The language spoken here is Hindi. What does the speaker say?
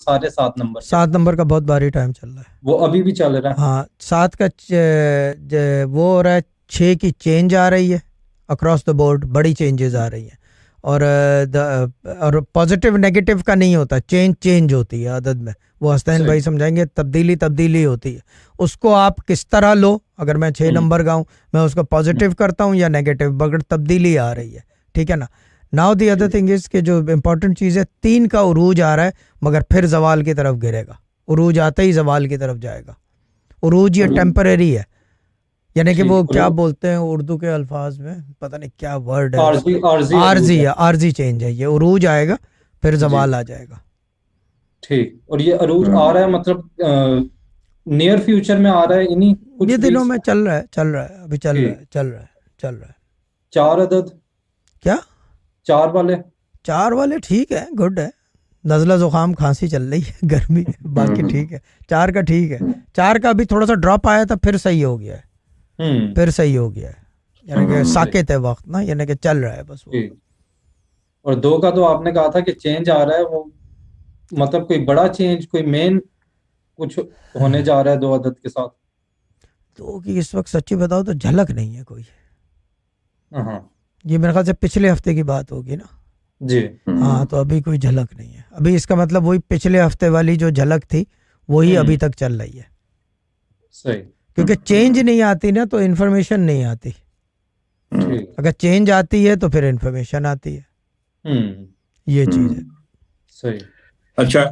सारे 7 नंबर के। 7 नंबर का बहुत भारी टाइम चल रहा है। वो अभी भी चल रहा है। हाँ 7 का वो हो रहा है, 6 की चेंज आ रही है अक्रॉस द बोर्ड, बड़ी चेंजेस आ रही हैं। और पॉजिटिव नेगेटिव का नहीं होता, चेंज होती है आदत में। वो हसनैन भाई समझाएंगे, तब्दीली होती है। उसको आप किस तरह लो, अगर मैं 6 नंबर का हूँ, मैं उसको पॉजिटिव करता हूँ या नेगेटिव, मगर तब्दीली आ रही है, ठीक है ना। Now the other thing is कि जो इम्पोर्टेंट चीज़ है, 3 का उरूज आ रहा है मगर फिर जवाल की तरफ गिरेगा। उरूज आते ही जवाल की तरफ जाएगा। उरूज ये टेम्परेरी है, यानी कि वो क्या बोलते हैं उर्दू के अल्फाज में, पता नहीं क्या वर्ड है, आरजी चेंज है ये। उरूज आएगा फिर जवाल आ जाएगा। ठीक। और ये अरूज आ रहा है मतलब नियर फ्यूचर में आ रहा है, इन्हीं कुछ ये दिनों वीक्स में चल रहा है, अभी चल रहा है। 4 अदद, क्या 4 वाले? 4 वाले ठीक है, गुड है। नज़ला जुकाम खांसी चल रही है, गर्मी है, बाकी ठीक है। 4 का ठीक है। 4 का अभी थोड़ा सा ड्रॉप आया था, फिर सही हो गया है, फिर सही हो गया है, यानी कि साकित है वक्त ना, यानी कि चल रहा है बस वो। और 2 का तो आपने कहा था कि चेंज आ रहा है, वो मतलब कोई बड़ा चेंज, कोई मेन कुछ होने जा रहा है 2 अदद के साथ? तो कि इस वक्त सच्ची बताओ तो झलक नहीं है कोई। हाँ ये मेरे ख्याल से पिछले हफ्ते की बात होगी ना जी। हाँ, तो अभी कोई झलक नहीं है। अभी इसका मतलब वही पिछले हफ्ते वाली जो झलक थी वही अभी तक चल रही है। सही। क्योंकि चेंज नहीं आती ना तो इन्फॉर्मेशन नहीं आती। अगर चेंज आती है तो फिर इन्फॉर्मेशन आती है। ये चीज है। सही। अच्छा